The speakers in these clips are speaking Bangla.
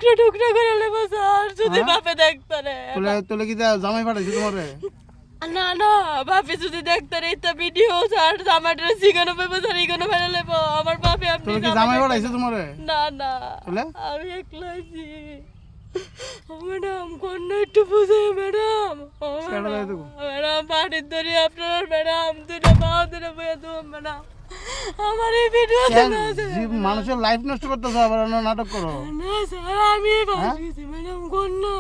টুকরা টুকরা করে নেবো স্যার যদি বাপে দেখতে রে। তোলে কি জামাই পাঠাইছে তোমারে? না না বাপে যদি দেখতে রে এটা ভিডিও স্যার জামাইটা সিগানো পেবো স্যার ইগানো ফেলে নেবো আমার বাপে আপনি তোলে কি জামাই পাঠাইছে তোমারে? না না তোলে আমি একলাইছি ম্যাডাম কোন একটু বুঝে ম্যাডাম ম্যাডাম পানির ধরি আপনার ম্যাডাম দুটো পা ধরে বয়ে দেবো ম্যাডাম আমার এই ভিডিও মানুষের লাইফ নষ্ট করতেছো আবার নাটক করো না স্যার আমি বাসিছি ম্যাডাম কোন না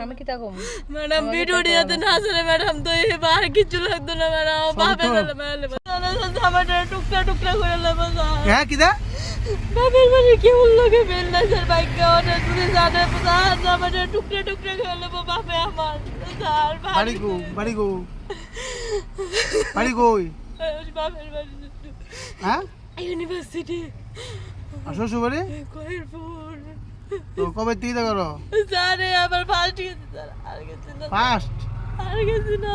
আমি কি তা কম ম্যাডাম ভিডিও দিতে না আসলে ম্যাডাম তো এবার কিছু লাগতো না ম্যাডাম বাপে বলে আমাদের টুকরা টুকরা করে নেবো স্যার হ্যাঁ কি দা বাপের বাড়ি কেমন লোকে বেল না স্যার বাইক গাওয়াটা তুমি জানে স্যার আমাদের টুকরা টুকরা করে নেবো বাপে আমার স্যার বাড়ি গো বাড়ি গো বাড়ি কই? বাপের বাড়ি হ্যাঁ ইউনিভার্সিটি শ্বশুর বাড়ি কয়েরপুর তো কবে থেকে করো? স্যার আবার ফার্স্ট গেছি স্যার আর গেছি না ফার্স্ট আর গেছি না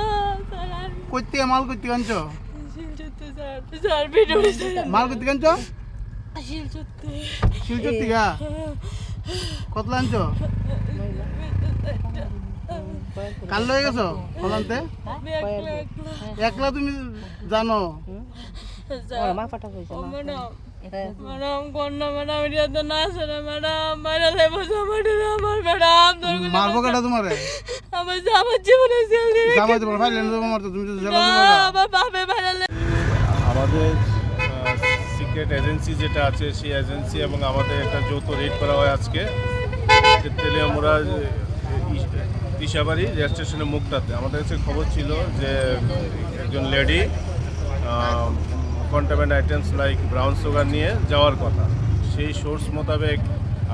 স্যার আর কই থেকে মাল কই থেকে আনছো? শিলচত্তে স্যার স্যার ভিডিও মাল কই থেকে আনছো? শিলচত্তে শিলচর থেকে কতলা আনছো? কাল লয়ে গেছো কলান্তে? আমি একলা একলা একলা তুমি জানো? স্যার মা পাঠা কইছে না ম্যাডাম ম্যাডাম কোন না ম্যাডাম এটা তো না স্যার ম্যাডাম মারা লেবো জামাইটা আমার ম্যাডাম মারবো কেটা তোমারে? আমার জামার জীবনে সেল দিয়ে জামাই তোমার ফাইল এনে দেবো মারতো তুমি তো জেলা আমার বাপে ভাইরালে আমাদের সিক্রেট এজেন্সি যেটা আছে সেই এজেন্সি এবং আমাদের একটা যৌথ রেড করা হয় আজকে তেলিয়ামুড়া দিশাবাড়ি রেল স্টেশনের মুখটাতে। আমাদের কাছে খবর ছিল যে একজন lady contaminant items like brown sugar নিয়ে যাওয়ার কথা। সেই সোর্স মোতাবেক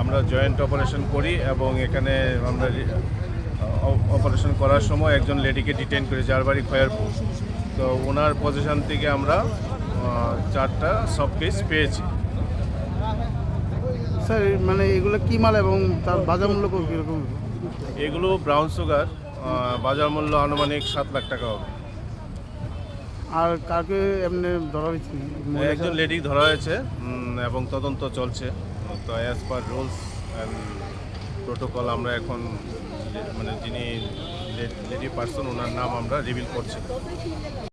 আমরা জয়েন্ট অপারেশন করি এবং এখানে আমরা অপারেশন করার সময় একজন লেডিকে ডিটেইন করি যার বাড়ি খয়েরপুর। তো ওনার পজিশন থেকে আমরা 4টা সব কেস পেয়েছি। স্যার মানে এগুলো কি মাল এবং তার বাজার মূল্য কীরকম? এগুলো ব্রাউন সুগার, বাজার মূল্য আনুমানিক 7 লাখ টাকা হবে। আর কাকে এমনি ধরা হয়েছে? একজন লেডি ধরা হয়েছে এবং তদন্ত চলছে। তো as per rules and protocol আমরা এখন মানে যিনি লেডি পার্সন ওনার নাম আমরা রিভিল করছি।